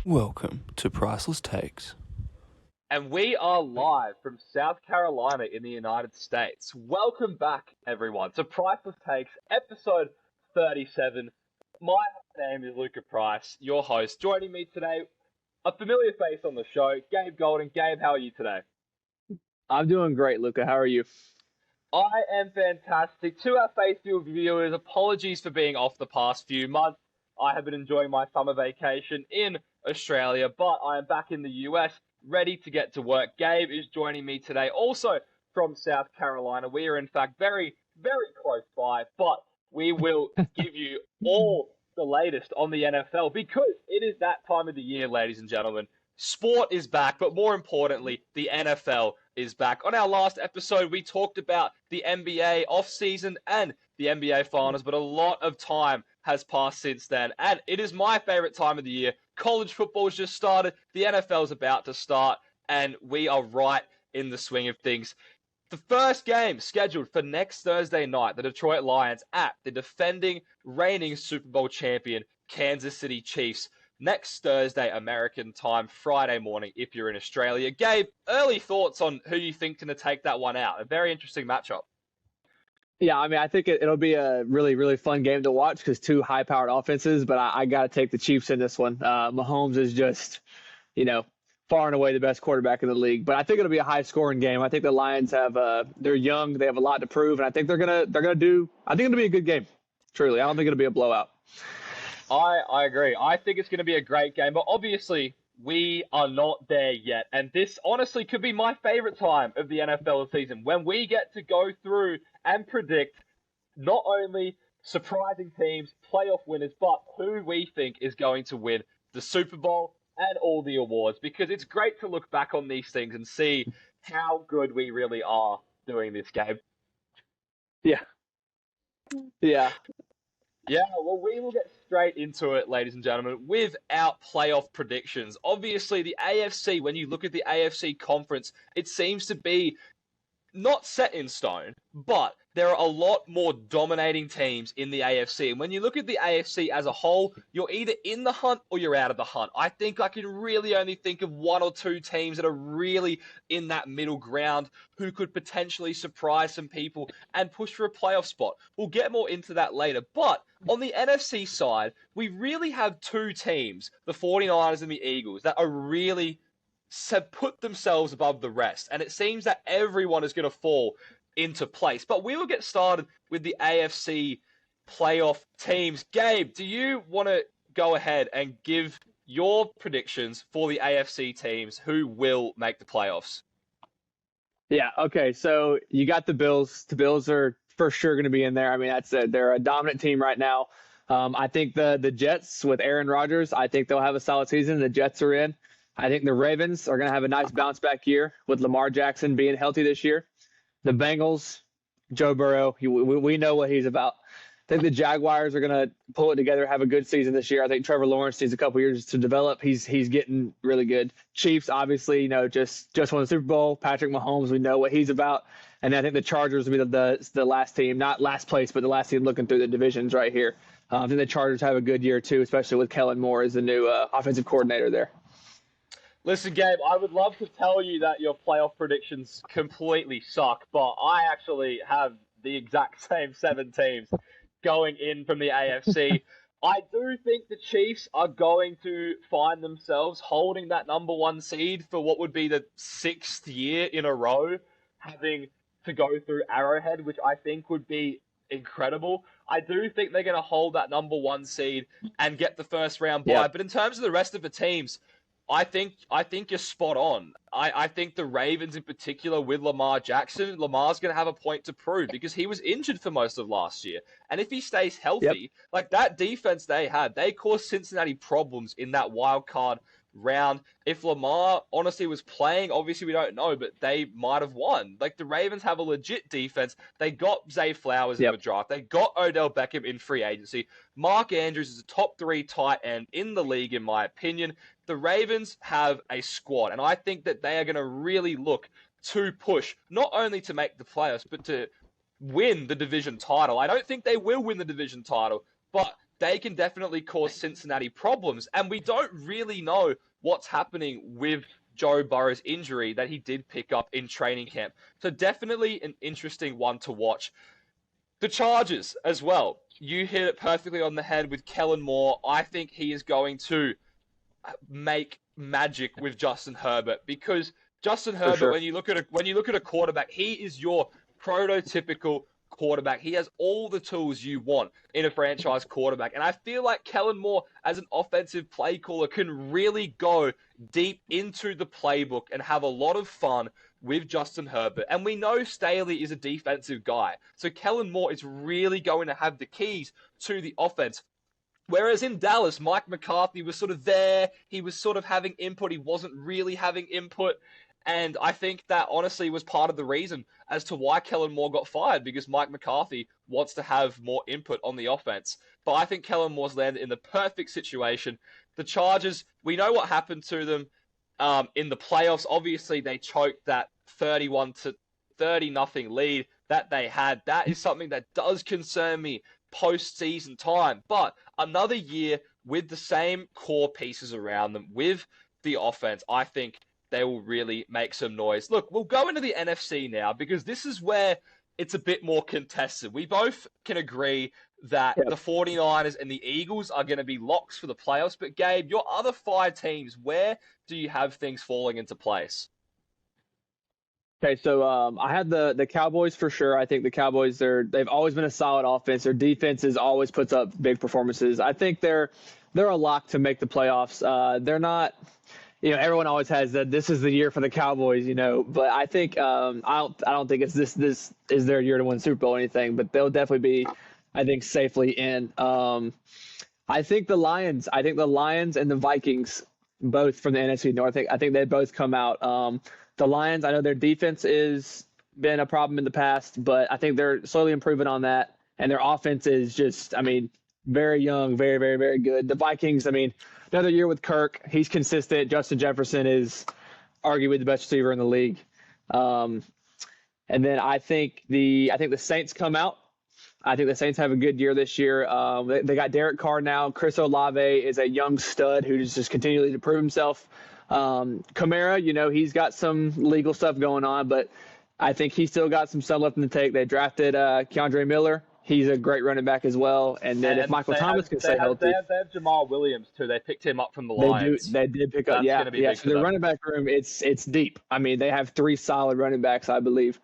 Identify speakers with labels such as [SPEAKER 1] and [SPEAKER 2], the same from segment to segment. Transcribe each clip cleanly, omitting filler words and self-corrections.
[SPEAKER 1] Welcome to Priceless Takes.
[SPEAKER 2] And we are live from South Carolina in the United States. Welcome back, everyone, to Priceless Takes, episode 37. My name is Luka Price, your host. Joining me today, a familiar face on the show, Gabe Golden. Gabe, how are you today?
[SPEAKER 3] I'm doing great, Luka. How are you?
[SPEAKER 2] I am fantastic. To our Facebook viewers, apologies for being off the past few months. I have been enjoying my summer vacation in Australia, but I am back in the US, ready to get to work. Gabe is joining me today, also from South Carolina. We are, in fact, very, very close by, but we will give you all the latest on the NFL because it is that time of the year, ladies and gentlemen. Sport is back, but more importantly, the NFL is back. On our last episode, we talked about the NBA offseason and the NBA finals, but a lot of time has passed since then, and it is my favorite time of the year. College football's just started, the NFL's about to start, and we are right in the swing of things. The first game scheduled for next Thursday night, the Detroit Lions at the defending, reigning Super Bowl champion, Kansas City Chiefs. Next Thursday, American time, Friday morning, if you're in Australia. Gabe, early thoughts on who you think going to take that one out? A very interesting matchup.
[SPEAKER 3] Yeah, I mean, I think it'll be a really, really fun game to watch because two high-powered offenses, but I got to take the Chiefs in this one. Mahomes is just, far and away the best quarterback in the league. But I think it'll be a high-scoring game. I think the Lions they're young, they have a lot to prove, and I think they're gonna do. I think it'll be a good game. Truly, I don't think it'll be a blowout.
[SPEAKER 2] I agree. I think it's going to be a great game, but obviously we are not there yet. And this honestly could be my favorite time of the NFL season when we get to go through and predict not only surprising teams, playoff winners, but who we think is going to win the Super Bowl and all the awards, because it's great to look back on these things and see how good we really are doing this game.
[SPEAKER 3] Yeah.
[SPEAKER 2] Yeah, well, we will get straight into it, ladies and gentlemen, with our playoff predictions. Obviously, the AFC, when you look at the AFC conference, it seems to be not set in stone, but there are a lot more dominating teams in the AFC. And when you look at the AFC as a whole, you're either in the hunt or you're out of the hunt. I think I can really only think of one or two teams that are really in that middle ground who could potentially surprise some people and push for a playoff spot. We'll get more into that later. But on the NFC side, we really have two teams, the 49ers and the Eagles, that are really have put themselves above the rest. And it seems that everyone is going to fall into place. But we will get started with the AFC playoff teams. Gabe, do you want to go ahead and give your predictions for the AFC teams who will make the playoffs?
[SPEAKER 3] Yeah, okay. So you got the Bills. The Bills are for sure going to be in there. I mean, they're a dominant team right now. I think the Jets with Aaron Rodgers, I think they'll have a solid season. The Jets are in. I think the Ravens are going to have a nice bounce-back year with Lamar Jackson being healthy this year. The Bengals, Joe Burrow, we know what he's about. I think the Jaguars are going to pull it together, have a good season this year. I think Trevor Lawrence needs a couple years to develop. He's getting really good. Chiefs, obviously, just won the Super Bowl. Patrick Mahomes, we know what he's about. And I think the Chargers will be the last team, not last place, but the last team looking through the divisions right here. I think the Chargers have a good year, too, especially with Kellen Moore as the new offensive coordinator there.
[SPEAKER 2] Listen, Gabe, I would love to tell you that your playoff predictions completely suck, but I actually have the exact same 7 teams going in from the AFC. I do think the Chiefs are going to find themselves holding that number 1 seed for what would be the 6th year in a row, having to go through Arrowhead, which I think would be incredible. I do think they're going to hold that number 1 seed and get the first round bye.
[SPEAKER 3] Yeah.
[SPEAKER 2] But in terms of the rest of the teams, I think you're spot on. I think the Ravens in particular with Lamar Jackson, Lamar's going to have a point to prove because he was injured for most of last year. And if he stays healthy, like that defense they had, they caused Cincinnati problems in that wild card round. If Lamar honestly was playing, obviously we don't know, but they might have won. Like the Ravens have a legit defense. They got Zay Flowers in the draft. They got Odell Beckham in free agency. Mark Andrews is a top 3 tight end in the league, in my opinion. The Ravens have a squad, and I think that they are going to really look to push, not only to make the playoffs, but to win the division title. I don't think they will win the division title, but they can definitely cause Cincinnati problems. And we don't really know what's happening with Joe Burrow's injury that he did pick up in training camp. So definitely an interesting one to watch. The Chargers as well. You hit it perfectly on the head with Kellen Moore. I think he is going to make magic with Justin Herbert, because Justin Herbert, when you look at a quarterback, he is your prototypical quarterback. He has all the tools you want in a franchise quarterback. And I feel like Kellen Moore, as an offensive play caller, can really go deep into the playbook and have a lot of fun with Justin Herbert. And we know Staley is a defensive guy. So Kellen Moore is really going to have the keys to the offense. Whereas in Dallas, Mike McCarthy was sort of there. He was sort of having input. He wasn't really having input. And I think that honestly was part of the reason as to why Kellen Moore got fired, because Mike McCarthy wants to have more input on the offense. But I think Kellen Moore's landed in the perfect situation. The Chargers, we know what happened to them in the playoffs. Obviously, they choked that 31-30 nothing lead that they had. That is something that does concern me postseason time. But another year with the same core pieces around them, with the offense, I think they will really make some noise. Look, we'll go into the NFC now, because this is where it's a bit more contested. We both can agree that the 49ers and the Eagles are going to be locks for the playoffs. But Gabe, your other 5 teams, where do you have things falling into place?
[SPEAKER 3] Okay, so I had the Cowboys for sure. I think the Cowboys, they've always been a solid offense. Their defense always puts up big performances. I think they're a lock to make the playoffs. They're not, everyone always has that this is the year for the Cowboys, but I think I don't think it's this is their year to win Super Bowl or anything, but they'll definitely be, I think, safely in. I think the Lions and the Vikings, both from the NFC North, I think they both come out. The Lions, I know their defense has been a problem in the past, but I think they're slowly improving on that. And their offense is just, very young, very, very, very good. The Vikings, another year with Kirk. He's consistent. Justin Jefferson is arguably the best receiver in the league. And then I think the Saints come out. I think the Saints have a good year this year. They got Derek Carr now. Chris Olave is a young stud who's just continually to prove himself. Kamara, he's got some legal stuff going on, but I think he's still got some stuff left in the tank. They drafted Keandre Miller. He's a great running back as well. And then if Michael Thomas can stay healthy.
[SPEAKER 2] They have Jamal Williams, too. They picked him up from the Lions.
[SPEAKER 3] They did pick up. Yeah. So the running back room, it's deep. They have 3 solid running backs, I believe.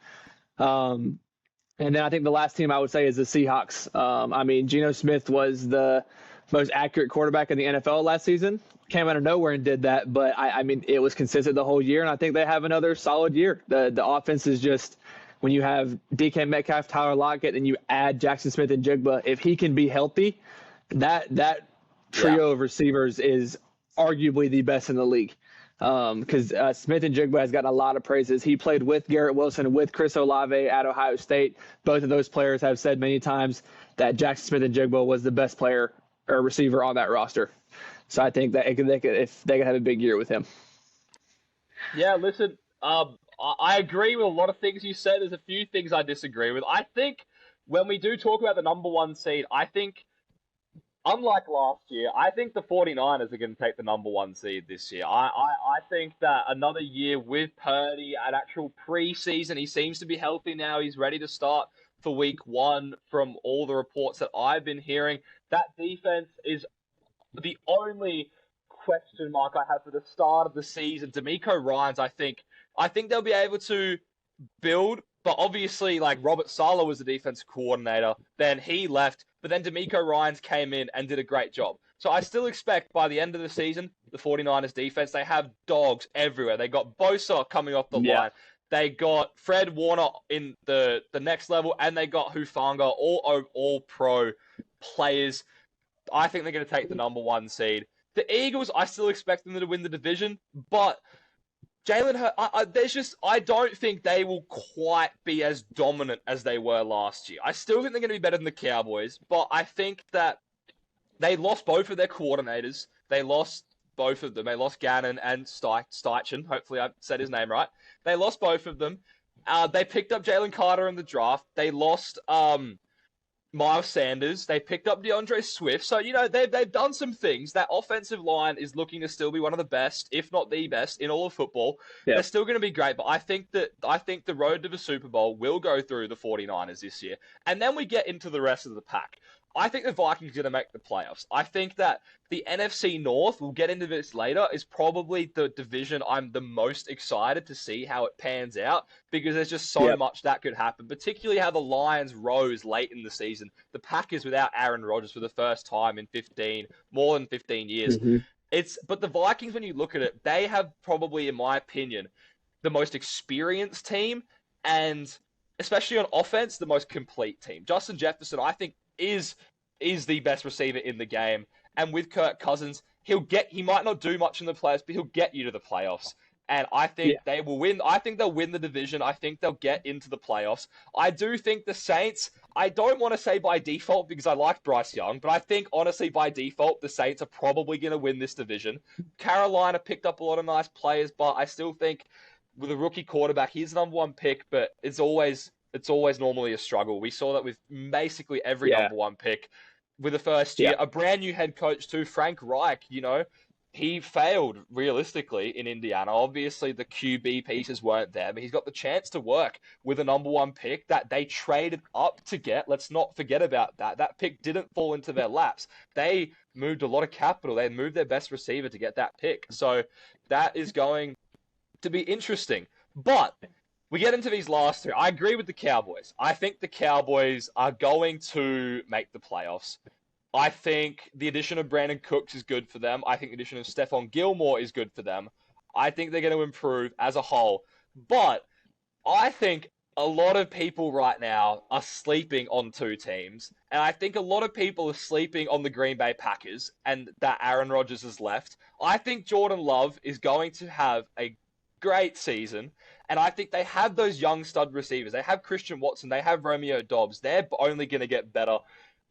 [SPEAKER 3] And then I think the last team I would say is the Seahawks. Geno Smith was the most accurate quarterback in the NFL last season. Came out of nowhere and did that, but it was consistent the whole year, and I think they have another solid year. The offense is just, when you have DK Metcalf, Tyler Lockett, and you add Jackson Smith and Jigba, if he can be healthy, that trio of receivers is arguably the best in the league. Because Smith and Jigba has gotten a lot of praises. He played with Garrett Wilson, with Chris Olave at Ohio State. Both of those players have said many times that Jackson Smith and Jigba was the best player or receiver on that roster. So I think that if they could have a big year with him.
[SPEAKER 2] Yeah, listen, I agree with a lot of things you said. There's a few things I disagree with. I think when we do talk about the number 1 seed, I think, unlike last year, I think the 49ers are going to take the number 1 seed this year. I think that another year with Purdy, an actual preseason, he seems to be healthy now. He's ready to start for week 1 from all the reports that I've been hearing. That defense is the only question mark I have for the start of the season. D'Amico Ryans, I think they'll be able to build, but obviously, Robert Saleh was the defense coordinator, then he left, but then D'Amico Ryans came in and did a great job. So I still expect by the end of the season, the 49ers defense, they have dogs everywhere. They got Bosa coming off the line. They got Fred Warner in the next level, and they got Hufanga, all pro players. I think they're going to take the number 1 seed. The Eagles, I still expect them to win the division, but Jalen Hurts, I don't think they will quite be as dominant as they were last year. I still think they're going to be better than the Cowboys, but I think that they lost both of their coordinators. They lost both of them. They lost Gannon and Steichen. Hopefully I said his name right. They lost both of them. They picked up Jalen Carter in the draft. They lost Miles Sanders. They picked up DeAndre Swift. So, they've done some things. That offensive line is looking to still be one of the best, if not the best, in all of football.
[SPEAKER 3] Yeah.
[SPEAKER 2] They're still going to be great, but I think the road to the Super Bowl will go through the 49ers this year. And then we get into the rest of the pack. I think the Vikings are going to make the playoffs. I think that the NFC North, we'll get into this later, is probably the division I'm the most excited to see how it pans out because there's just so much that could happen, particularly how the Lions rose late in the season. The Packers without Aaron Rodgers for the first time in more than 15 years. But the Vikings, when you look at it, they have probably, in my opinion, the most experienced team and especially on offense, the most complete team. Justin Jefferson, I think, is the best receiver in the game. And with Kirk Cousins, he might not do much in the playoffs, but he'll get you to the playoffs. And I think they will win. I think they'll win the division. I think they'll get into the playoffs. I do think the Saints, I don't want to say by default because I like Bryce Young, but I think honestly by default, the Saints are probably going to win this division. Carolina picked up a lot of nice players, but I still think with a rookie quarterback, he's the number one pick, but it's always normally a struggle. We saw that with basically every number one pick with the first year. A brand new head coach too, Frank Reich, he failed realistically in Indiana. Obviously, the QB pieces weren't there, but he's got the chance to work with a number one pick that they traded up to get. Let's not forget about that. That pick didn't fall into their laps. They moved a lot of capital. They moved their best receiver to get that pick. So that is going to be interesting. But we get into these last three. I agree with the Cowboys. I think the Cowboys are going to make the playoffs. I think the addition of Brandon Cooks is good for them. I think the addition of Stephon Gilmore is good for them. I think they're going to improve as a whole. But I think a lot of people right now are sleeping on two teams. And I think a lot of people are sleeping on the Green Bay Packers and that Aaron Rodgers has left. I think Jordan Love is going to have a great season. And I think they have those young stud receivers. They have Christian Watson. They have Romeo Dobbs. They're only going to get better.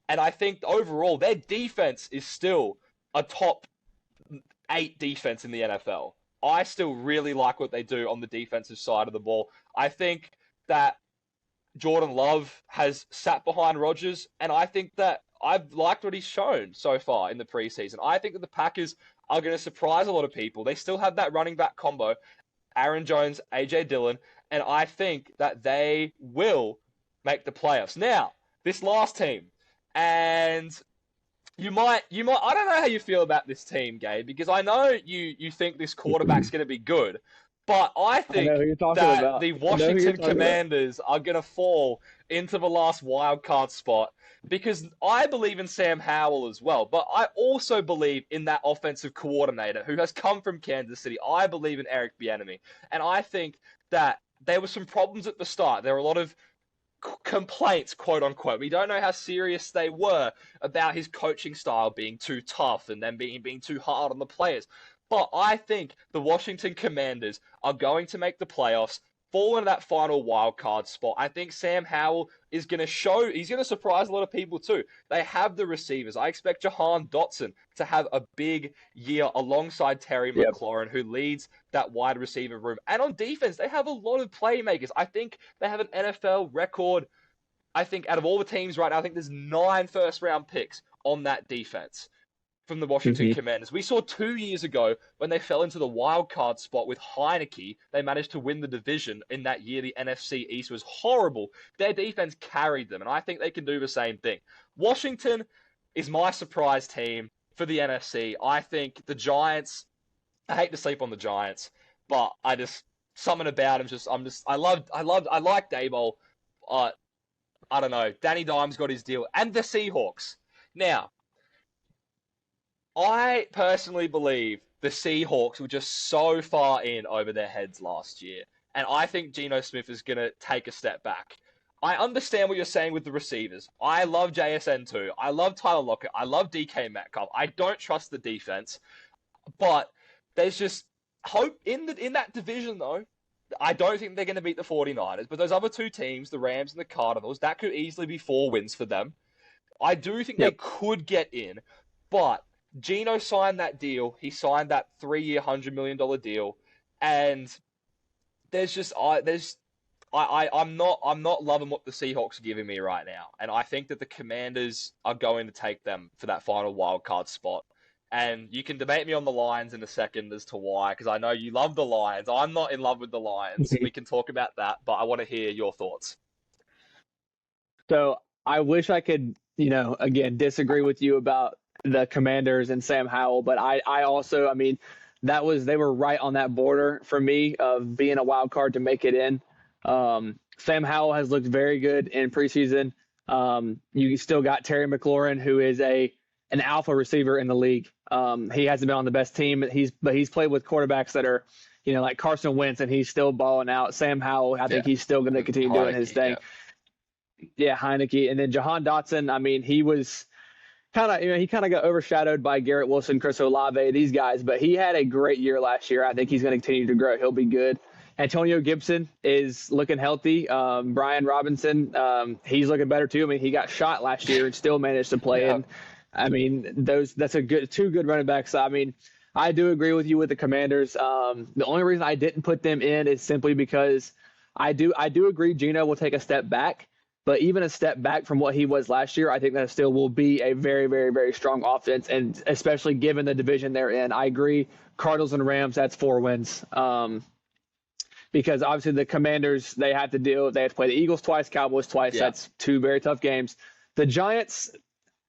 [SPEAKER 2] And I think overall, their defense is still a top 8 defense in the NFL. I still really like what they do on the defensive side of the ball. I think that Jordan Love has sat behind Rodgers, and I think that I've liked what he's shown so far in the preseason. I think that the Packers are going to surprise a lot of people. They still have that running back combo, Aaron Jones, A.J. Dillon, and I think that they will make the playoffs. Now, this last team, and you might, I don't know how you feel about this team, Gabe, because I know you think this quarterback's going to be good, but I think that the Washington Commanders are going to fall into the last wild card spot because I believe in Sam Howell as well, but I also believe in that offensive coordinator who has come from Kansas City. I believe in Eric Bieniemy, and I think that there were some problems at the start. There were a lot of complaints, quote unquote. We don't know how serious they were about his coaching style being too tough and then being too hard on the players. But I think the Washington Commanders are going to make the playoffs, fall into that final wild card spot. I think Sam Howell is going to he's going to surprise a lot of people too. They have the receivers. I expect Jahan Dotson to have a big year alongside Terry McLaurin, who leads that wide receiver room. And on defense, they have a lot of playmakers. I think they have an NFL record. I think out of all the teams right now, I think there's 9 first-round picks on that defense from the Washington Commanders. We saw 2 years ago when they fell into the wild card spot with Heineke, they managed to win the division in that year. The NFC East was horrible. Their defense carried them, and I think they can do the same thing. Washington is my surprise team for the NFC. I think the Giants, I hate to sleep on the Giants, but something about them I like Daboll. I don't know. Danny Dimes got his deal. And the Seahawks. Now, I personally believe the Seahawks were just so far in over their heads last year. And I think Geno Smith is going to take a step back. I understand what you're saying with the receivers. I love JSN too. I love Tyler Lockett. I love DK Metcalf. I don't trust the defense. But there's just hope in that division, though. I don't think they're going to beat the 49ers. But those other two teams, the Rams and the Cardinals, that could easily be 4 wins for them. I do think they could get in. But Geno signed that deal. He signed that 3-year, $100 million deal. And there's I'm not loving what the Seahawks are giving me right now, and I think that the Commanders are going to take them for that final wild card spot. And you can debate me on the Lions in a second as to why, because I know you love the Lions. I'm not in love with the Lions. We can talk about that, but I want to hear your thoughts.
[SPEAKER 3] So I wish I could, again, disagree with you about the Commanders and Sam Howell, but I also, I mean, they were right on that border for me of being a wild card to make it in. Sam Howell has looked very good in preseason. You still got Terry McLaurin, who is an alpha receiver in the league. He hasn't been on the best team, but he's played with quarterbacks that are, like Carson Wentz, and he's still balling out. Sam Howell, I think he's still going to continue doing his thing. Yeah, Heineke. And then Jahan Dotson, I mean, he was kind of got overshadowed by Garrett Wilson, Chris Olave, these guys, but he had a great year last year. I think he's going to continue to grow. He'll be good. Antonio Gibson is looking healthy. Brian Robinson, he's looking better too. I mean, he got shot last year and still managed to play. And I mean, that's two good running backs. I mean, I do agree with you with the Commanders. The only reason I didn't put them in is simply because I do agree Geno will take a step back. But even a step back from what he was last year, I think that still will be a very, very, very strong offense, and especially given the division they're in. I agree, Cardinals and Rams, that's 4 wins. Because obviously the Commanders, they have to play the Eagles twice, Cowboys twice. Yeah. That's 2 very tough games. The Giants,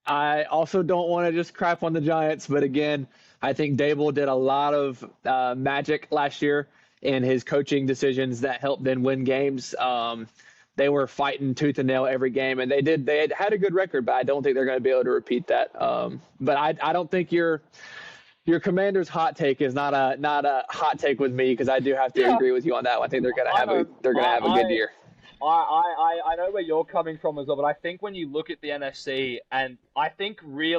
[SPEAKER 3] I also don't want to just crap on the Giants, but again, I think Dable did a lot of magic last year in his coaching decisions that helped them win games. They were fighting tooth and nail every game, and they had a good record, but I don't think they're going to be able to repeat that. But I don't think your Commanders' hot take is not a hot take with me, because I do have to agree with you on that one. I think they're going to have a good year.
[SPEAKER 2] I know where you're coming from as well, but I think when you look at the NFC, and I think we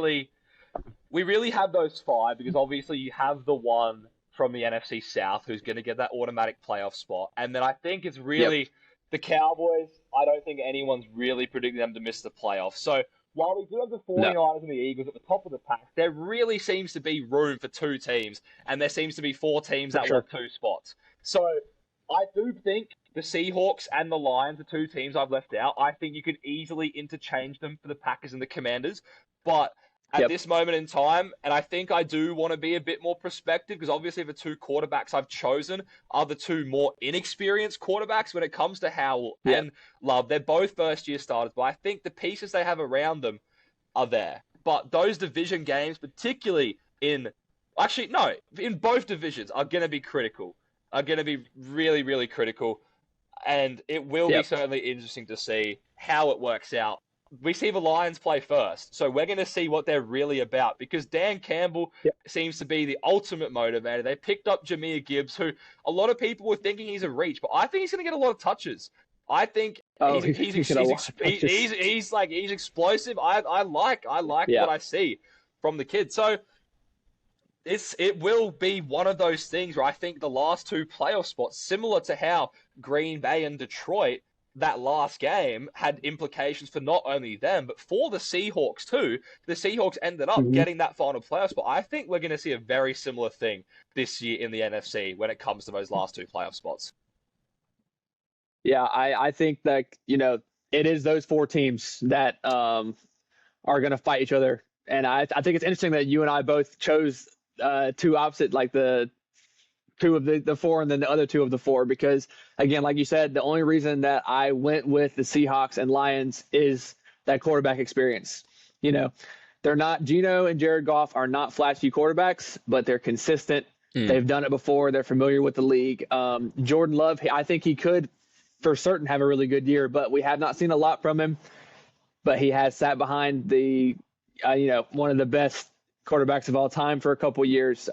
[SPEAKER 2] really have those 5, because obviously you have the one from the NFC South who's going to get that automatic playoff spot, and then I think it's really the Cowboys. I don't think anyone's really predicting them to miss the playoffs. So while we do have the 49ers and the Eagles at the top of the pack, there really seems to be room for 2 teams, and there seems to be 4 teams that want 2 spots. So I do think the Seahawks and the Lions are 2 teams I've left out. I think you could easily interchange them for the Packers and the Commanders, but at this moment in time, and I think I do want to be a bit more prospective, because obviously the 2 quarterbacks I've chosen are the 2 more inexperienced quarterbacks when it comes to Howell and Love. They're both first-year starters, but I think the pieces they have around them are there. But those division games, particularly in both divisions, are going to be critical, are going to be really, really critical, and it will be certainly interesting to see how it works out. We see the Lions play first, so we're going to see what they're really about, because Dan Campbell seems to be the ultimate motivator. They picked up Jahmyr Gibbs, who a lot lot of people were thinking he's a reach, but I think he's going to get a lot of touches. I think he's explosive. I like what I see from the kid. So it will be one of those things where I think the last 2 playoff spots, similar to how Green Bay and Detroit, that last game had implications for not only them, but for the Seahawks too. The Seahawks ended up getting that final playoff spot. I think we're going to see a very similar thing this year in the NFC when it comes to those last 2 playoff spots.
[SPEAKER 3] Yeah, I think that, it is those 4 teams that are going to fight each other. And I think it's interesting that you and I both chose 2 opposite, like the 2 of the 4 and then the other 2 of the 4, because again, like you said, the only reason that I went with the Seahawks and Lions is that quarterback experience. They're not, Geno and Jared Goff are not flashy quarterbacks, but they're consistent. They've done it before. They're familiar with the league. Jordan Love, I think he could for certain have a really good year, but we have not seen a lot from him. But he has sat behind the one of the best quarterbacks of all time for a couple years.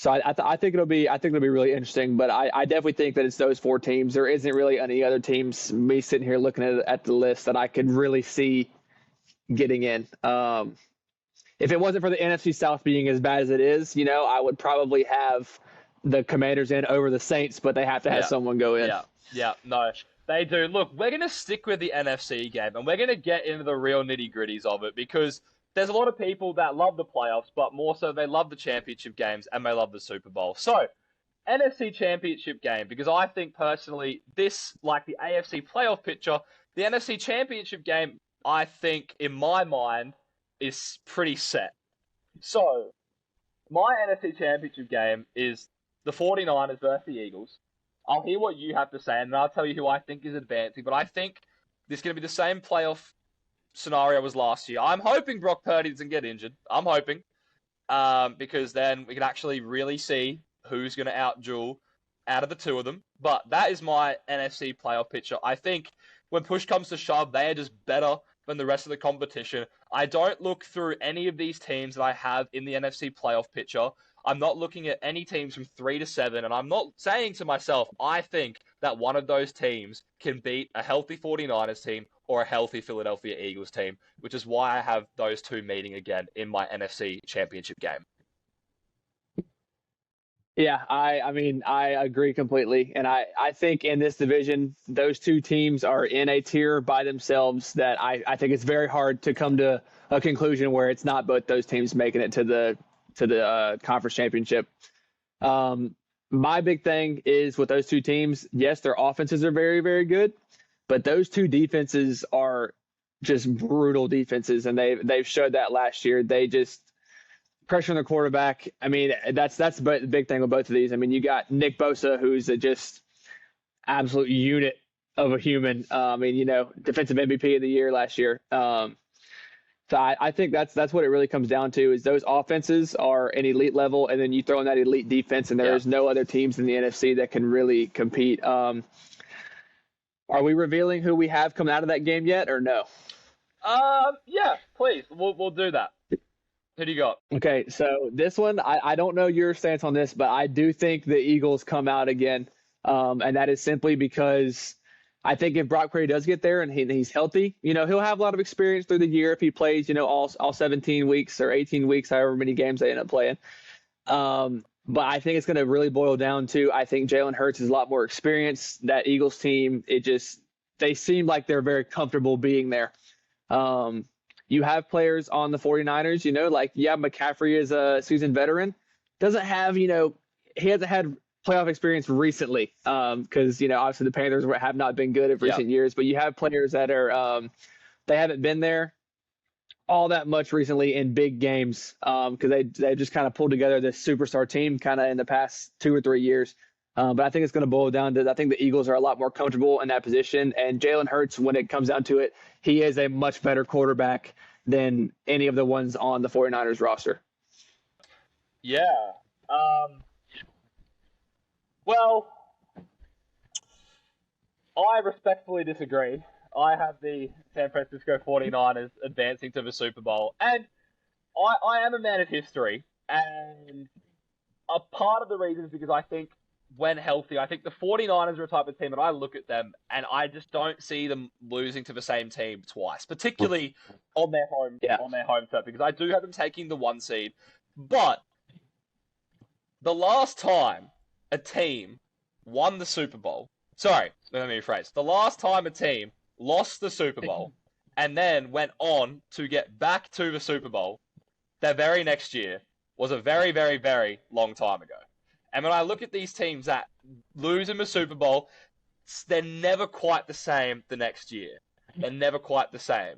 [SPEAKER 3] So I think it'll be really interesting, but I definitely think that it's those 4 teams. There isn't really any other teams, me sitting here looking at the list, that I could really see getting in. If it wasn't for the NFC South being as bad as it is, I would probably have the Commanders in over the Saints, but they have to have someone go in.
[SPEAKER 2] Yeah, no, they do. Look, we're going to stick with the NFC game, and we're going to get into the real nitty-gritties of it, because there's a lot of people that love the playoffs, but more so they love the championship games and they love the Super Bowl. So, NFC Championship game, because I think personally this, like the AFC playoff picture, the NFC Championship game, I think in my mind is pretty set. So, my NFC Championship game is the 49ers versus the Eagles. I'll hear what you have to say, and I'll tell you who I think is advancing. But I think this is going to be the same playoff scenario as last year. I'm hoping Brock Purdy doesn't get injured. I'm hoping. Because then we can actually really see who's going to out-duel out of the two of them. But that is my NFC playoff picture. I think when push comes to shove, they are just better than the rest of the competition. I don't look through any of these teams that I have in the NFC playoff picture. I'm not looking at any teams from 3 to 7, and I'm not saying to myself, I think that one of those teams can beat a healthy 49ers team or a healthy Philadelphia Eagles team, which is why I have those two meeting again in my NFC Championship game.
[SPEAKER 3] Yeah, I mean, I agree completely. And I think in this division, those two teams are in a tier by themselves that I think it's very hard to come to a conclusion where it's not both those teams making it to the conference championship. My big thing is with those two teams, yes, their offenses are very, very good, but those two defenses are just brutal defenses, and they've showed that last year. They just pressure on the quarterback. I mean, that's the big thing with both of these. I mean, you got Nick Bosa, who's a just absolute unit of a human. I mean, defensive MVP of the year last year. So I think that's what it really comes down to is those offenses are an elite level, and then you throw in that elite defense, and there's no other teams in the NFC that can really compete. Are we revealing who we have come out of that game yet, or no?
[SPEAKER 2] Yeah, please. We'll do that. Who do you got?
[SPEAKER 3] Okay, so this one, I don't know your stance on this, but I do think the Eagles come out again, and that is simply because I think if Brock Purdy does get there and he's healthy, he'll have a lot of experience through the year if he plays, all 17 weeks or 18 weeks, however many games they end up playing. But I think it's going to really boil down to, I think Jalen Hurts is a lot more experienced. That Eagles team, they seem like they're very comfortable being there. You have players on the 49ers, McCaffrey is a seasoned veteran. Doesn't have, he hasn't had playoff experience recently because, obviously the Panthers have not been good in recent years. But you have players that are they haven't been there all that much recently in big games because they just kind of pulled together this superstar team kind of in the past 2 or 3 years. But I think it's going to boil down to I think the Eagles are a lot more comfortable in that position. And Jalen Hurts, when it comes down to it, he is a much better quarterback than any of the ones on the 49ers roster.
[SPEAKER 2] Yeah. Well, I respectfully disagree. I have the San Francisco 49ers advancing to the Super Bowl. And I am a man of history. And a part of the reason is because I think when healthy, I think the 49ers are a type of team that I look at them and I just don't see them losing to the same team twice, particularly on their home turf, because I do have them taking the 1 seed. But the last time a team won the Super Bowl, sorry, let me rephrase. The last time a team lost the Super Bowl and then went on to get back to the Super Bowl their very next year was a very, very, very long time ago. And when I look at these teams that lose in the Super Bowl, they're never quite the same the next year. They're never quite the same.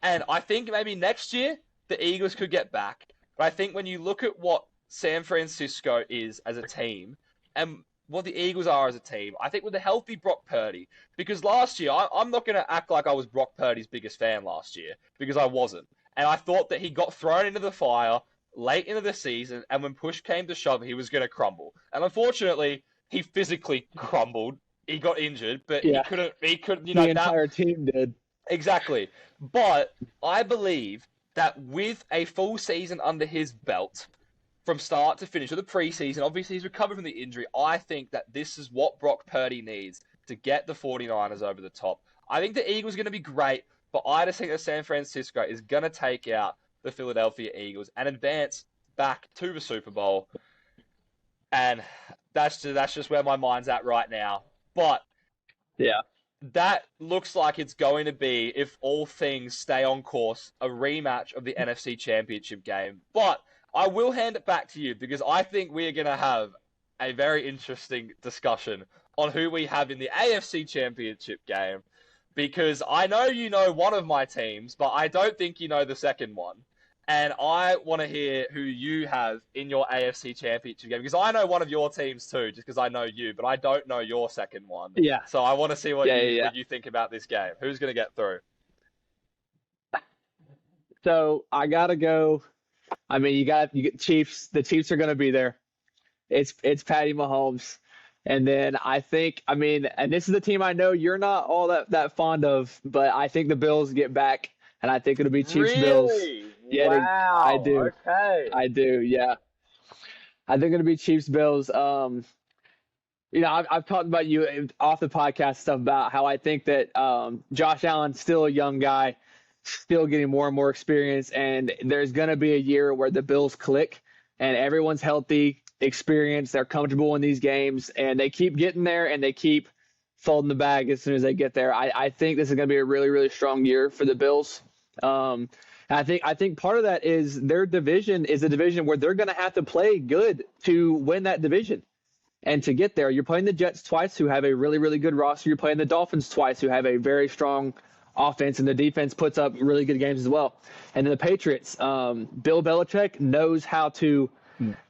[SPEAKER 2] And I think maybe next year, the Eagles could get back. But I think when you look at what San Francisco is as a team and what the Eagles are as a team, I think with a healthy Brock Purdy, because last year, I'm not going to act like I was Brock Purdy's biggest fan last year, because I wasn't. And I thought that he got thrown into the fire late into the season, and when push came to shove, he was going to crumble. And unfortunately, he physically crumbled. He got injured, but he couldn't, the
[SPEAKER 3] entire team did.
[SPEAKER 2] Exactly. But I believe that with a full season under his belt, from start to finish, with the preseason, obviously he's recovered from the injury, I think that this is what Brock Purdy needs to get the 49ers over the top. I think the Eagles are going to be great, but I just think that San Francisco is going to take out the Philadelphia Eagles and advance back to the Super Bowl. And that's just where my mind's at right now. But that looks like it's going to be, if all things stay on course, a rematch of the NFC Championship game. But I will hand it back to you because I think we are going to have a very interesting discussion on who we have in the AFC Championship game, because I know you know one of my teams, but I don't think you know the second one. And I want to hear who you have in your AFC Championship game, because I know one of your teams too, just because I know you, but I don't know your second one.
[SPEAKER 3] Yeah.
[SPEAKER 2] So I want to see what
[SPEAKER 3] Yeah.
[SPEAKER 2] what you think about this game. Who's going to get through?
[SPEAKER 3] So I gotta go. I mean, you get Chiefs. The Chiefs are gonna be there. It's Patty Mahomes. And then and this is the team I know you're not all that fond of, but I think the Bills get back, and I think it'll be Chiefs Bills.
[SPEAKER 2] Really?
[SPEAKER 3] Yeah,
[SPEAKER 2] Wow.
[SPEAKER 3] I do.
[SPEAKER 2] Okay.
[SPEAKER 3] I do. Yeah, I think it'll be Chiefs Bills. I've talked about you off the podcast stuff about how I think that Josh Allen's still a young guy, still getting more and more experience, and there's gonna be a year where the Bills click and everyone's healthy, experienced, they're comfortable in these games, and they keep getting there and they keep folding the bag as soon as they get there. I think this is going to be a really, really strong year for the Bills. And I think part of that is their division is a division where they're going to have to play good to win that division. And to get there, you're playing the Jets twice, who have a really, really good roster. You're playing the Dolphins twice, who have a very strong offense, and the defense puts up really good games as well. And then the Patriots, Bill Belichick knows how to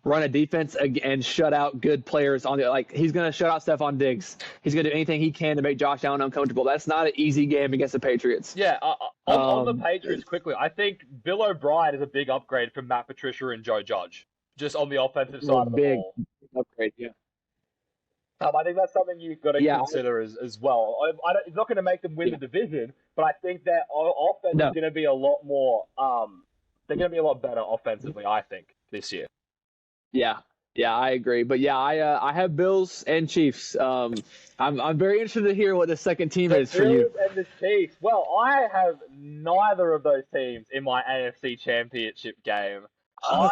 [SPEAKER 3] run a defense and shut out good players he's going to shut out Stephon Diggs. He's going to do anything he can to make Josh Allen uncomfortable. That's not an easy game against the Patriots.
[SPEAKER 2] Yeah, on the Patriots quickly, I think Bill O'Brien is a big upgrade from Matt Patricia and Joe Judge, just on the offensive side of the ball.
[SPEAKER 3] Big upgrade, yeah.
[SPEAKER 2] I think that's something you've got to consider as well. It's not going to make them win the division, but I think their offense is going to be a lot more. They're going to be a lot better offensively, I think, this year.
[SPEAKER 3] Yeah, I agree. But yeah, I have Bills and Chiefs. I'm very interested to hear what the second team is for you.
[SPEAKER 2] Bills and the Chiefs. Well, I have neither of those teams in my AFC Championship game. I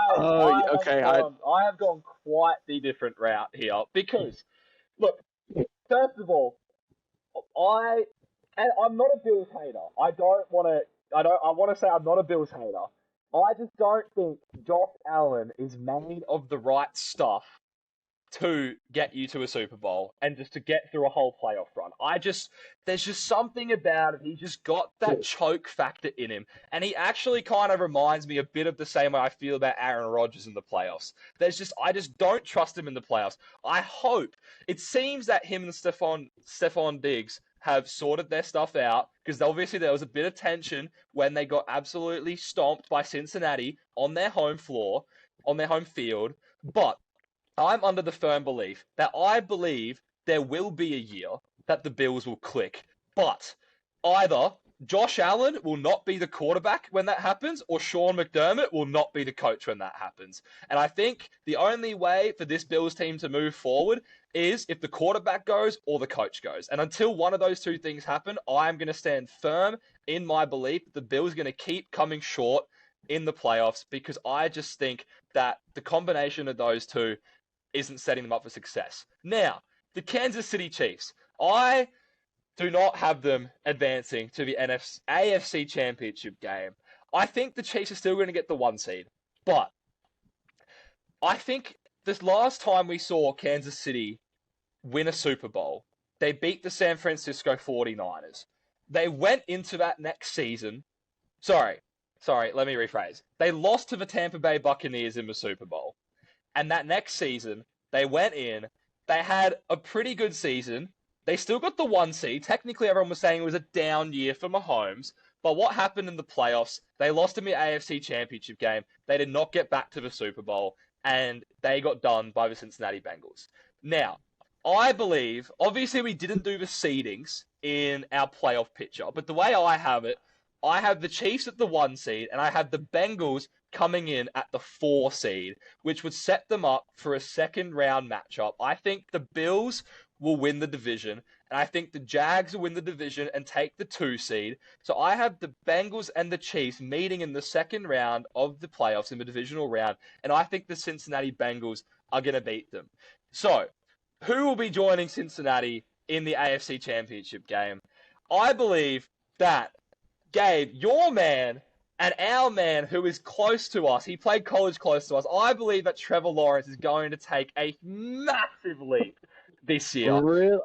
[SPEAKER 2] have gone quite the different route here because, look, first of all, I'm not a Bills hater. I want to say I'm not a Bills hater. I just don't think Josh Allen is made of the right stuff to get you to a Super Bowl and just to get through a whole playoff run. There's just something about it. He's just got that choke factor in him. And he actually kind of reminds me a bit of the same way I feel about Aaron Rodgers in the playoffs. I just don't trust him in the playoffs. It seems that him and Stephon Diggs have sorted their stuff out, because obviously there was a bit of tension when they got absolutely stomped by Cincinnati on their home field. But I'm under the firm belief that I believe there will be a year that the Bills will click. But either Josh Allen will not be the quarterback when that happens, or Sean McDermott will not be the coach when that happens. And I think the only way for this Bills team to move forward is if the quarterback goes or the coach goes. And until one of those two things happen, I'm going to stand firm in my belief that the Bills are going to keep coming short in the playoffs, because I just think that the combination of those two isn't setting them up for success. Now, the Kansas City Chiefs. I do not have them advancing to the AFC Championship game. I think the Chiefs are still going to get the 1 seed. But I think this last time we saw Kansas City win a Super Bowl, they beat the San Francisco 49ers. They went into that next season. Sorry, let me rephrase. They lost to the Tampa Bay Buccaneers in the Super Bowl. And that next season, they went in. They had a pretty good season. They still got the 1 seed. Technically, everyone was saying it was a down year for Mahomes. But what happened in the playoffs? They lost in the AFC Championship game. They did not get back to the Super Bowl. And they got done by the Cincinnati Bengals. Now, I believe, obviously we didn't do the seedings in our playoff picture, but the way I have it, I have the Chiefs at the 1 seed, and I have the Bengals coming in at the 4 seed, which would set them up for a second round matchup. I think the Bills will win the division, and I think the Jags will win the division and take the 2 seed. So I have the Bengals and the Chiefs meeting in the second round of the playoffs in the divisional round, and I think the Cincinnati Bengals are going to beat them. So, who will be joining Cincinnati in the AFC Championship game? I believe that, Gabe, your man, And our man, who is close to us, he played college close to us. I believe that Trevor Lawrence is going to take a massive leap this year.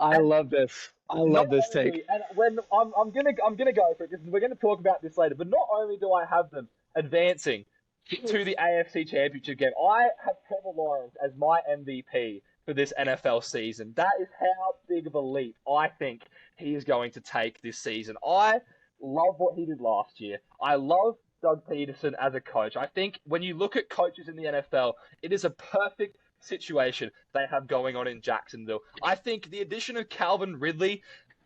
[SPEAKER 3] I love this. I love this take.
[SPEAKER 2] And when I'm gonna go for it because we're gonna talk about this later. But not only do I have them advancing to the AFC Championship game, I have Trevor Lawrence as my MVP for this NFL season. That is how big of a leap I think he is going to take this season. I love what he did last year. I love Doug Peterson as a coach. I think when you look at coaches in the NFL, it is a perfect situation they have going on in Jacksonville. I think the addition of Calvin Ridley,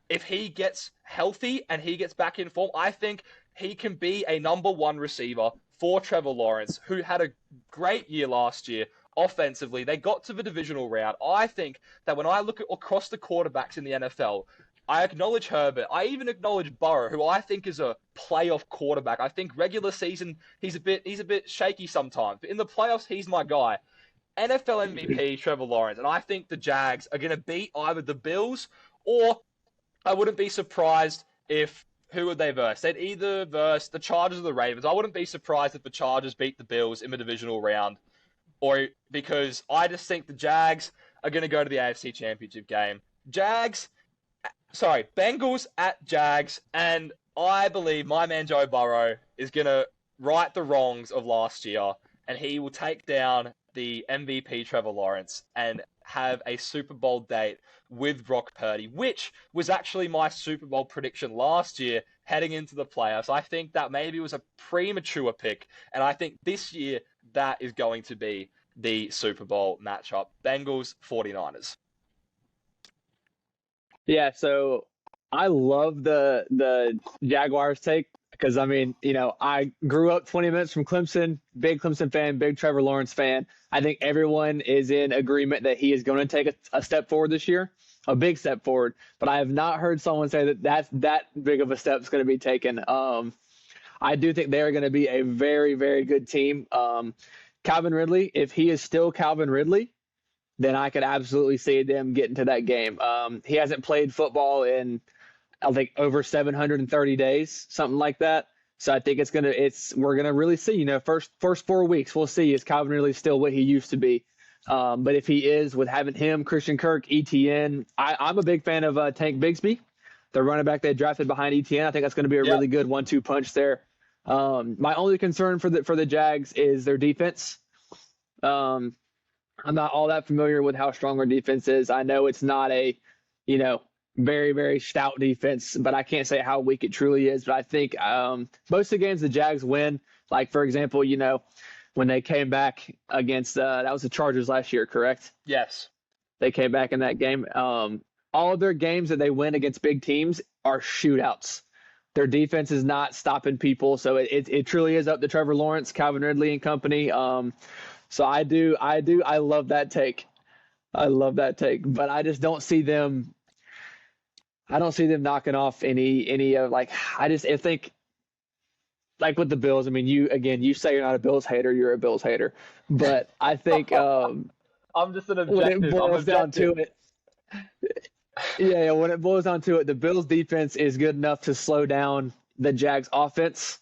[SPEAKER 2] if he gets healthy and he gets back in form, I think he can be a number one receiver for Trevor Lawrence, who had a great year last year offensively. They got to the divisional round. I think that when I look at across the quarterbacks in the NFL, I acknowledge Herbert. I even acknowledge Burrow, who I think is a playoff quarterback. I think regular season he's a bit shaky sometimes, but in the playoffs he's my guy. NFL MVP Trevor Lawrence, and I think the Jags are going to beat either the Bills or I wouldn't be surprised if who would they verse? They'd either verse the Chargers or the Ravens. I wouldn't be surprised if the Chargers beat the Bills in the divisional round, or because I just think the Jags are going to go to the AFC Championship game. Bengals at Jags, and I believe my man Joe Burrow is going to right the wrongs of last year, and he will take down the MVP Trevor Lawrence and have a Super Bowl date with Brock Purdy, which was actually my Super Bowl prediction last year heading into the playoffs. I think that maybe was a premature pick, and I think this year that is going to be the Super Bowl matchup. Bengals, 49ers.
[SPEAKER 3] Yeah, so I love the Jaguars take because, I mean, I grew up 20 minutes from Clemson, big Clemson fan, big Trevor Lawrence fan. I think everyone is in agreement that he is going to take a step forward this year, a big step forward. But I have not heard someone say that big of a step is going to be taken. I do think they are going to be a very, very good team. Calvin Ridley, if he is still Calvin Ridley, then I could absolutely see them getting to that game. He hasn't played football in, I think, over 730 days, something like that. So I think we're gonna really see. First 4 weeks, we'll see is Calvin Ridley still what he used to be. But if he is, with having him, Christian Kirk, ETN, I'm a big fan of Tank Bigsby, the running back they drafted behind ETN. I think that's going to be a really good 1-2 punch there. My only concern for the Jags is their defense. I'm not all that familiar with how strong our defense is. I know it's not a, very, very stout defense, but I can't say how weak it truly is. But I think most of the games the Jags win, like, for example, when they came back against that was the Chargers last year, correct?
[SPEAKER 2] Yes.
[SPEAKER 3] They came back in that game. All of their games that they win against big teams are shootouts. Their defense is not stopping people, so it truly is up to Trevor Lawrence, Calvin Ridley, and company. So I love that take. I love that take, but I just don't see them. I don't see them knocking off any of I think like with the Bills. I mean, you say you're not a Bills hater, you're a Bills hater, but I think
[SPEAKER 2] I'm just an objective.
[SPEAKER 3] When it boils down to it, when it boils down to it, the Bills defense is good enough to slow down the Jags offense.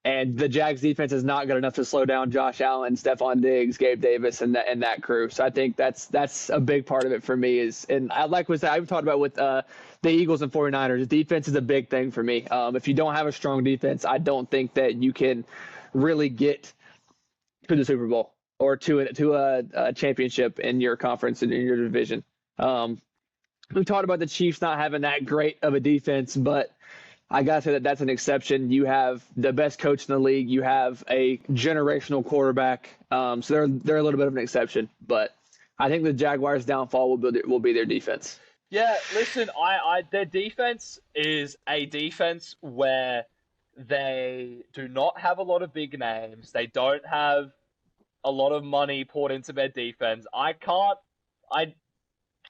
[SPEAKER 3] And the Jags defense is not good enough to slow down Josh Allen, Stephon Diggs, Gabe Davis, and that crew. So I think that's a big part of it for me. And I like what I've talked about with the Eagles and 49ers. Defense is a big thing for me. If you don't have a strong defense, I don't think that you can really get to the Super Bowl or to a championship in your conference and in your division. We've talked about the Chiefs not having that great of a defense, but I got to say that's an exception. You have the best coach in the league. You have a generational quarterback. So they're a little bit of an exception. But I think the Jaguars' downfall will be their defense.
[SPEAKER 2] Yeah, listen, their defense is a defense where they do not have a lot of big names. They don't have a lot of money poured into their defense. I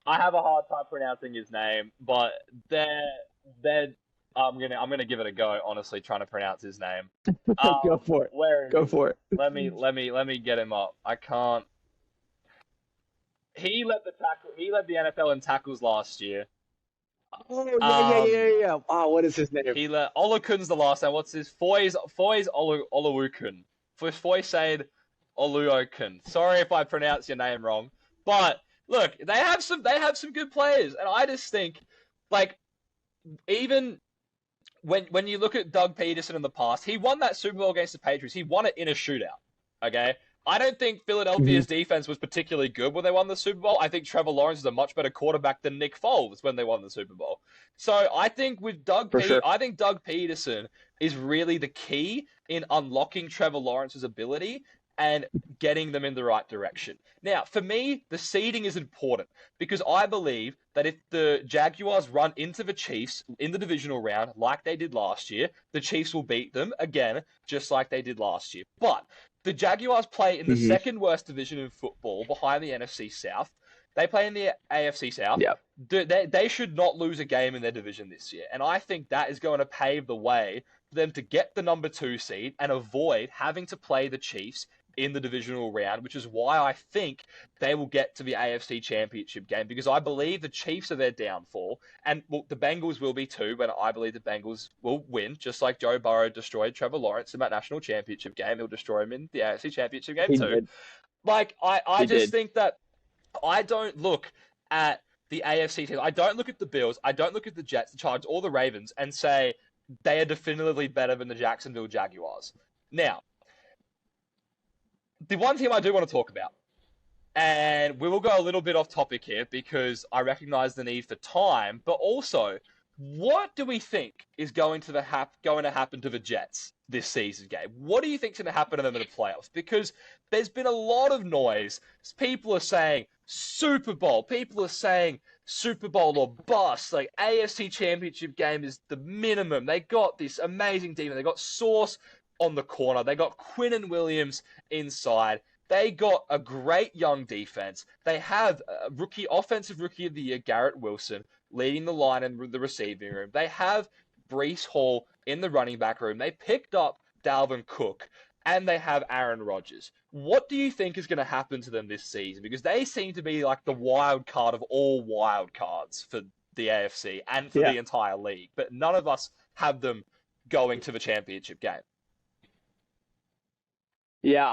[SPEAKER 2] have a hard time pronouncing his name, but I'm gonna give it a go. Honestly, trying to pronounce his name.
[SPEAKER 3] Go for it. Go for it.
[SPEAKER 2] Let me get him up. I can't. He led the NFL in tackles last year.
[SPEAKER 3] Oh yeah. Oh, what is his name?
[SPEAKER 2] Olukun's the last name. What's his Foy's Olawukun. Foy said Oluokun. Sorry if I pronounce your name wrong, but look, they have some good players, and I just think like even when you look at Doug Peterson in the past, he won that Super Bowl against the Patriots. He won it in a shootout. Okay. I don't think Philadelphia's defense was particularly good when they won the Super Bowl. I think Trevor Lawrence is a much better quarterback than Nick Foles when they won the Super Bowl. So I think with
[SPEAKER 3] Sure.
[SPEAKER 2] I think Doug Peterson is really the key in unlocking Trevor Lawrence's ability and getting them in the right direction. Now, for me, the seeding is important because I believe that if the Jaguars run into the Chiefs in the divisional round like they did last year, the Chiefs will beat them again, just like they did last year. But the Jaguars play in the second worst division in football behind the NFC South. They play in the AFC South.
[SPEAKER 3] Yeah.
[SPEAKER 2] They should not lose a game in their division this year. And I think that is going to pave the way for them to get the number 2 seed and avoid having to play the Chiefs in the divisional round, which is why I think they will get to the AFC Championship game, because I believe the Chiefs are their downfall, and the Bengals will be too, but I believe the Bengals will win, just like Joe Burrow destroyed Trevor Lawrence in that national championship game. He'll destroy him in the AFC Championship game too.
[SPEAKER 3] Did.
[SPEAKER 2] Like, I just
[SPEAKER 3] did.
[SPEAKER 2] think that I don't look at the AFC team. I don't look at the Bills. I don't look at the Jets, the Chargers, or the Ravens and say they are definitively better than the Jacksonville Jaguars. Now, the one team I do want to talk about, and we will go a little bit off topic here because I recognize the need for time, but also, what do we think is going to happen to the Jets this season, Gabe? What do you think is going to happen to them in the playoffs? Because there's been a lot of noise. People are saying Super Bowl. People are saying Super Bowl or bust. Like, AFC Championship game is the minimum. They got this amazing defense. They got Sauce on the corner. They got Quinnen Williams inside. They got a great young defense. They have a offensive rookie of the year, Garrett Wilson, leading the line in the receiving room. They have Breece Hall in the running back room. They picked up Dalvin Cook, and they have Aaron Rodgers. What do you think is going to happen to them this season? Because they seem to be like the wild card of all wild cards for the AFC and for the entire league. But none of us have them going to the championship game.
[SPEAKER 3] Yeah,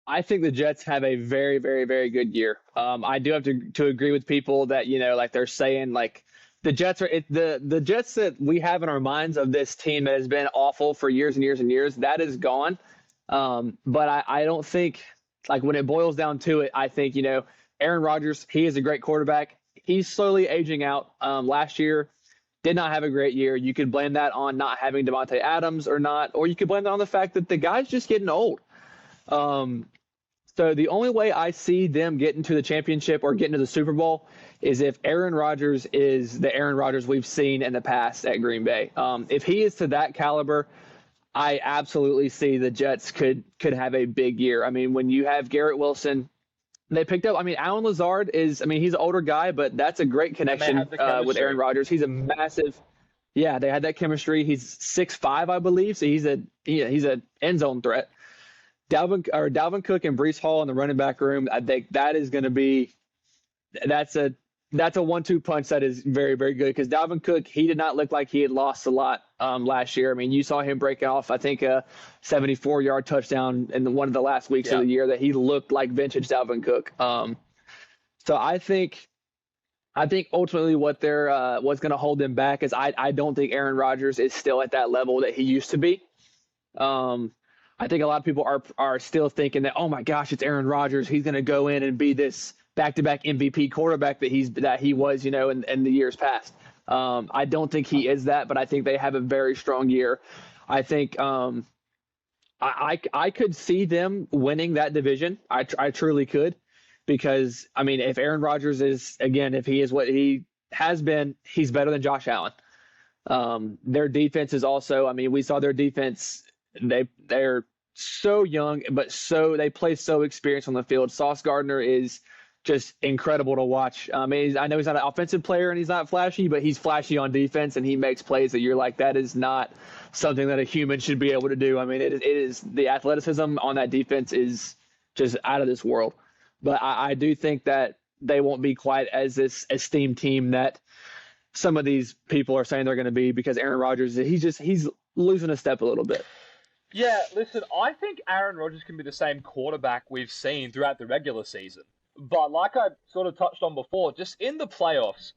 [SPEAKER 3] I think the Jets have a very, very, very good year. I do have to agree with people that, like they're saying, like the Jets are the Jets that we have in our minds of this team that has been awful for years and years and years, that is gone. But I don't think, like, when it boils down to it, I think, Aaron Rodgers, he is a great quarterback. He's slowly aging out. Last year did not have a great year. You could blame that on not having Devontae Adams or not, or you could blame that on the fact that the guy's just getting old. So the only way I see them getting to the championship or getting to the Super Bowl is if Aaron Rodgers is the Aaron Rodgers we've seen in the past at Green Bay. If he is to that caliber, I absolutely see the Jets could have a big year. I mean, when you have Garrett Wilson, they picked up, Allen Lazard he's an older guy, but that's a great connection with Aaron Rodgers. He's a massive, they had that chemistry. He's 6'5", I believe, so he's an end zone threat. Dalvin Cook and Breece Hall in the running back room, I think that is going to be that's a 1-2 punch that is very, very good, because Dalvin Cook, he did not look like he had lost a lot last year. I mean, you saw him breaking off, I think, a 74-yard touchdown in one of the last weeks of the year that he looked like vintage Dalvin Cook. So I think ultimately what's going to hold them back is I don't think Aaron Rodgers is still at that level that he used to be. I think a lot of people are still thinking that, oh my gosh, it's Aaron Rodgers. He's going to go in and be this back-to-back MVP quarterback that he was, in the years past. I don't think he is that, but I think they have a very strong year. I think I could see them winning that division. I truly could, because if Aaron Rodgers if he is what he has been, he's better than Josh Allen. Their defense is also, we saw their defense. They're so young, but they play so experienced on the field. Sauce Gardner is just incredible to watch. I know he's not an offensive player and he's not flashy, but he's flashy on defense, and he makes plays that you're like, that is not something that a human should be able to do. It is the athleticism on that defense is just out of this world. But I do think that they won't be quite as this esteemed team that some of these people are saying they're going to be, because Aaron Rodgers, he's losing a step a little bit.
[SPEAKER 2] Yeah, listen, I think Aaron Rodgers can be the same quarterback we've seen throughout the regular season. But like I sort of touched on before, just in the playoffs,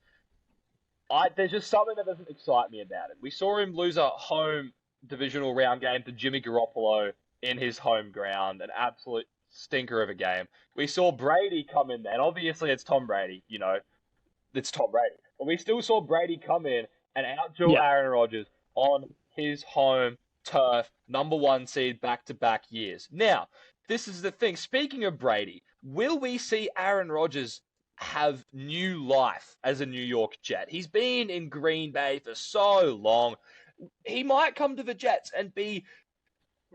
[SPEAKER 2] there's just something that doesn't excite me about it. We saw him lose a home divisional round game to Jimmy Garoppolo in his home ground, an absolute stinker of a game. We saw Brady come in there, and obviously it's Tom Brady, it's Tom Brady. But we still saw Brady come in and outduel Aaron Rodgers on his home turf, number 1 seed back-to-back years. Now, this is the thing. Speaking of Brady, will we see Aaron Rodgers have new life as a New York Jet? He's been in Green Bay for so long. He might come to the Jets and be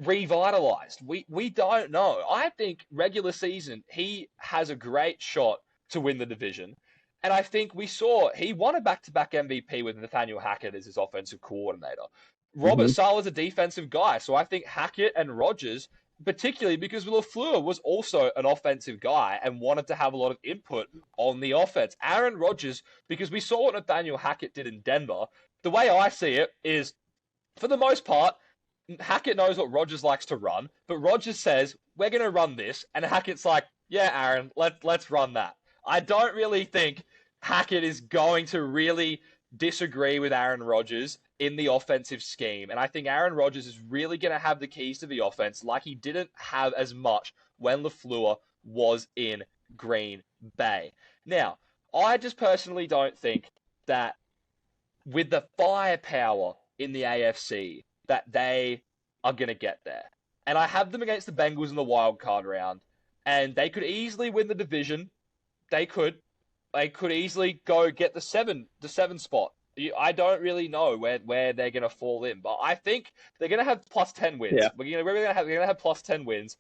[SPEAKER 2] revitalized. We don't know. I think regular season, he has a great shot to win the division. And I think we saw he won a back-to-back MVP with Nathaniel Hackett as his offensive coordinator. Robert Saleh is a defensive guy, so I think Hackett and Rodgers, particularly because LaFleur was also an offensive guy and wanted to have a lot of input on the offense. Aaron Rodgers, because we saw what Nathaniel Hackett did in Denver, the way I see it is, for the most part, Hackett knows what Rodgers likes to run, but Rodgers says, we're going to run this, and Hackett's like, yeah, Aaron, let's run that. I don't really think Hackett is going to really disagree with Aaron Rodgers in the offensive scheme. And I think Aaron Rodgers is really going to have the keys to the offense like he didn't have as much when LaFleur was in Green Bay. Now, I just personally don't think that with the firepower in the AFC that they are going to get there. And I have them against the Bengals in the wild card round, and they could easily win the division. They could easily go get the seven spot. I don't really know where they're going to fall in, but I think they're going to have plus 10 wins.
[SPEAKER 3] Yeah.
[SPEAKER 2] We're going to have plus 10 wins,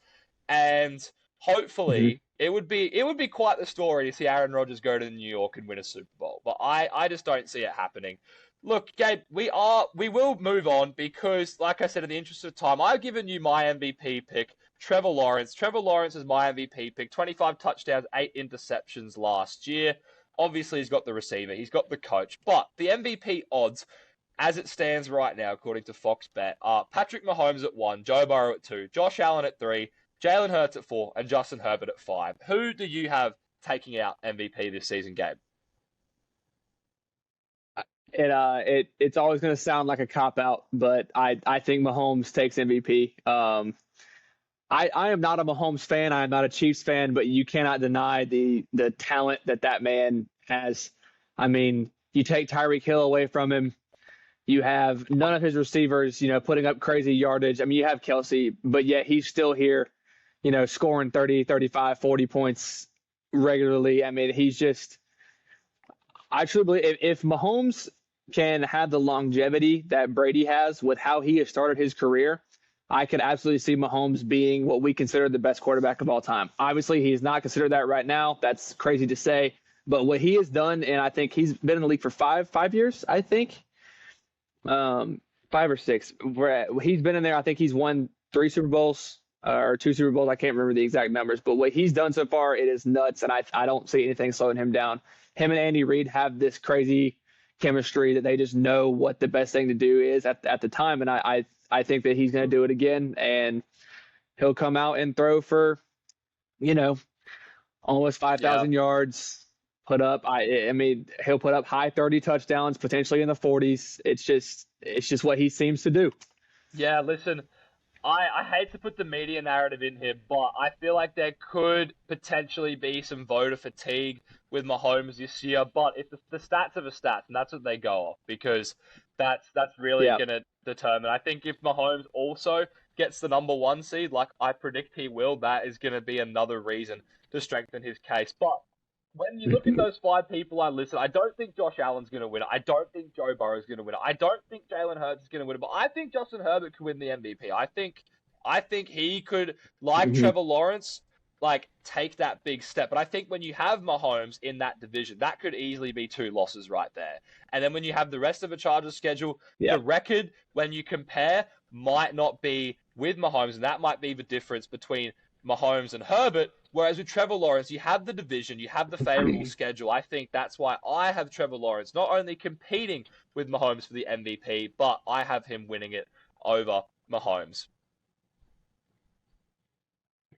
[SPEAKER 2] and hopefully it would be quite the story to see Aaron Rodgers go to New York and win a Super Bowl. But I just don't see it happening. Look, Gabe, we will move on because, like I said, in the interest of time, I've given you my MVP pick, Trevor Lawrence. Trevor Lawrence is my MVP pick. 25 touchdowns, 8 interceptions last year. Obviously, he's got the receiver. He's got the coach. But the MVP odds, as it stands right now, according to Fox Bet, are Patrick Mahomes at 1, Joe Burrow at 2, Josh Allen at 3, Jalen Hurts at 4, and Justin Herbert at 5. Who do you have taking out MVP this season, Gabe?
[SPEAKER 3] It's always going to sound like a cop-out, but I think Mahomes takes MVP. I am not a Mahomes fan. I am not a Chiefs fan, but you cannot deny the talent that man has. I mean, you take Tyreek Hill away from him. You have none of his receivers, putting up crazy yardage. I mean, you have Kelsey, but yet he's still here, scoring 30, 35, 40 points regularly. I mean, I truly believe if Mahomes can have the longevity that Brady has with how he has started his career, I could absolutely see Mahomes being what we consider the best quarterback of all time. Obviously, he's not considered that right now. That's crazy to say. But what he has done, and I think he's been in the league for five years, I think. 5 or 6. He's been in there. I think he's won 3 Super Bowls or 2 Super Bowls. I can't remember the exact numbers. But what he's done so far, it is nuts, and I don't see anything slowing him down. Him and Andy Reid have this crazy chemistry that they just know what the best thing to do is at the time. And I think that he's going to do it again, and he'll come out and throw for, almost 5,000 yards, put up, he'll put up high 30 touchdowns, potentially in the 40s. It's just what he seems to do.
[SPEAKER 2] Yeah, listen, I hate to put the media narrative in here, but I feel like there could potentially be some voter fatigue with Mahomes this year. But if the stats are the stats, and that's what they go off, because that's really going to determine. I think if Mahomes also gets the number 1 seed, like I predict he will, that is going to be another reason to strengthen his case. But when you look at those 5 people I listed, I don't think Josh Allen's going to win it. I don't think Joe Burrow's going to win it. I don't think Jalen Hurts is going to win it. But I think Justin Herbert could win the MVP. I think he could, like Trevor Lawrence, take that big step. But I think when you have Mahomes in that division, that could easily be 2 losses right there. And then when you have the rest of the Chargers schedule, the record, when you compare, might not be with Mahomes. And that might be the difference between Mahomes and Herbert. Whereas with Trevor Lawrence, you have the division, you have the favorable schedule. I think that's why I have Trevor Lawrence not only competing with Mahomes for the MVP, but I have him winning it over Mahomes.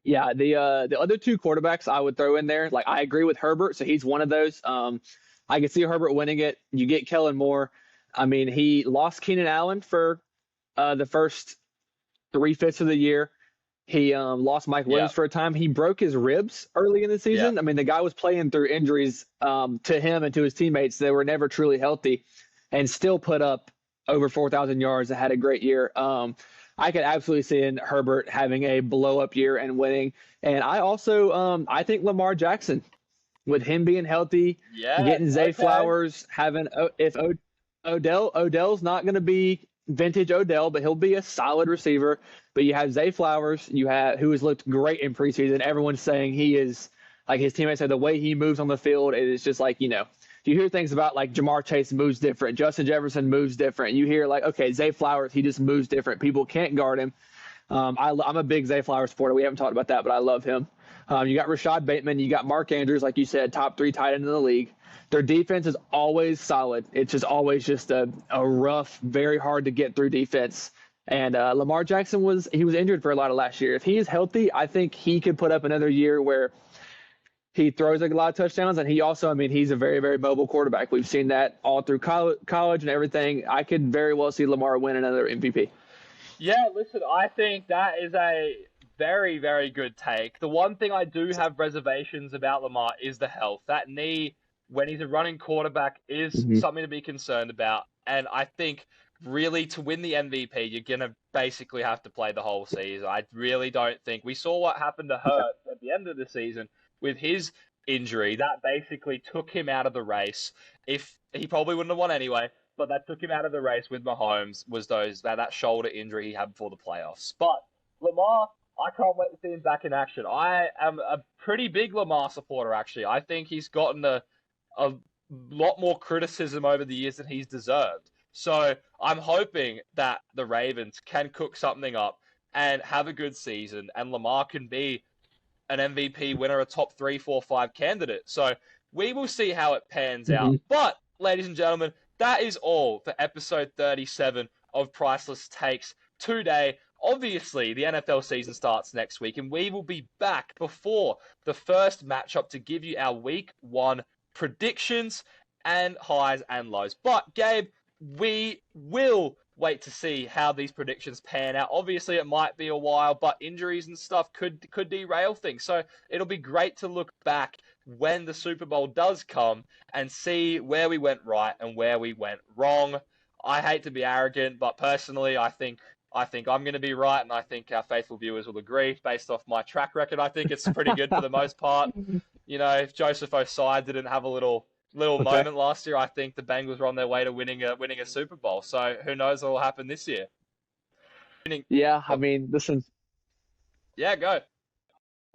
[SPEAKER 3] Yeah, the other two quarterbacks I would throw in there, like I agree with Herbert, so he's one of those. I can see Herbert winning it. You get Kellen Moore. I mean, he lost Keenan Allen for the first 3/5 of the year. He lost Mike Williams for a time. He broke his ribs early in the season. I mean, the guy was playing through injuries to him and to his teammates. They were never truly healthy, and still put up over 4,000 yards and had a great year. I could absolutely see in Herbert having a blow-up year and winning. And I also I think Lamar Jackson, with him being healthy, getting Zay Flowers, having if Odell's not going to be vintage Odell, but he'll be a solid receiver. But you have Zay Flowers, who has looked great in preseason. Everyone's saying he is, like his teammates say, the way he moves on the field, it is just like, you hear things about like Jamar Chase moves different, Justin Jefferson moves different. You hear like, okay, Zay Flowers, he just moves different. People can't guard him. I'm a big Zay Flowers supporter. We haven't talked about that, but I love him. You got Rashad Bateman, you got Mark Andrews, like you said, top 3 tight end in the league. Their defense is always solid. It's just always just a rough, very hard to get through defense. And Lamar Jackson was injured for a lot of last year. If he is healthy, I think he could put up another year where he throws a lot of touchdowns, and he also, he's a very, very mobile quarterback. We've seen that all through college and everything. I could very well see Lamar win another MVP.
[SPEAKER 2] Yeah, listen, I think that is a very, very good take. The one thing I do have reservations about Lamar is the health. That knee, when he's a running quarterback, is something to be concerned about. And I think really to win the MVP, you're going to basically have to play the whole season. I really don't think. We saw what happened to Hurt at the end of the season with his injury. That basically took him out of the race. If he probably wouldn't have won anyway, but that took him out of the race with Mahomes was that shoulder injury he had before the playoffs. But Lamar, I can't wait to see him back in action. I am a pretty big Lamar supporter, actually. I think he's gotten a lot more criticism over the years than he's deserved. So I'm hoping that the Ravens can cook something up and have a good season, and Lamar can be an MVP winner, a top 3, 4, 5 candidate. So we will see how it pans out. But, ladies and gentlemen, that is all for episode 37 of Priceless Takes today. Obviously, the NFL season starts next week, and we will be back before the first matchup to give you our week 1 predictions and highs and lows. But, Gabe, we will wait to see how these predictions pan out. Obviously, it might be a while, but injuries and stuff could derail things. So it'll be great to look back when the Super Bowl does come and see where we went right and where we went wrong. I hate to be arrogant, but personally, I think I'm going to be right, and I think our faithful viewers will agree based off my track record. I think it's pretty good for the most part. If Joseph Osai didn't have a little moment last year, I think the Bengals were on their way to winning a Super Bowl. So who knows what will happen this year?
[SPEAKER 3] Yeah, listen.
[SPEAKER 2] Yeah, go.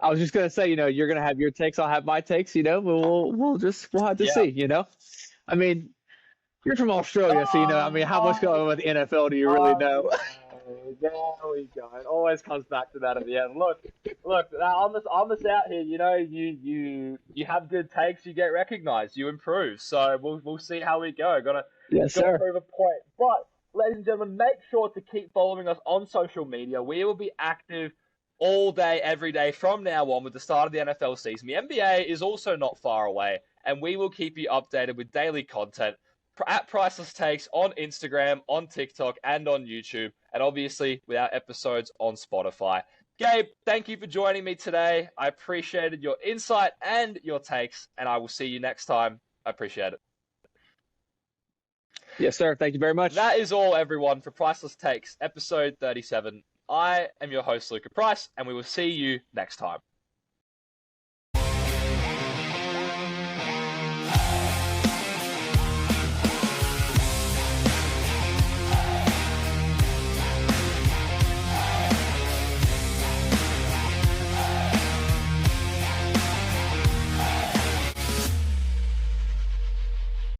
[SPEAKER 3] I was just gonna say, you're gonna have your takes, I'll have my takes. We'll have to see. You're from Australia, so how much going on with the NFL do you really know?
[SPEAKER 2] There we go. It always comes back to that at the end. Look. On this out here, you have good takes, you get recognized, you improve. So we'll see how we go. Gotta prove a point. But ladies and gentlemen, make sure to keep following us on social media. We will be active all day, every day from now on with the start of the NFL season. The NBA is also not far away, and we will keep you updated with daily content at Priceless Takes on Instagram, on TikTok, and on YouTube, and obviously with our episodes on Spotify. Gabe, thank you for joining me today. I appreciated your insight and your takes, and I will see you next time. I appreciate it.
[SPEAKER 3] Yes, sir. Thank you very much.
[SPEAKER 2] That is all, everyone, for Priceless Takes, episode 37. I am your host, Luka Price, and we will see you next time.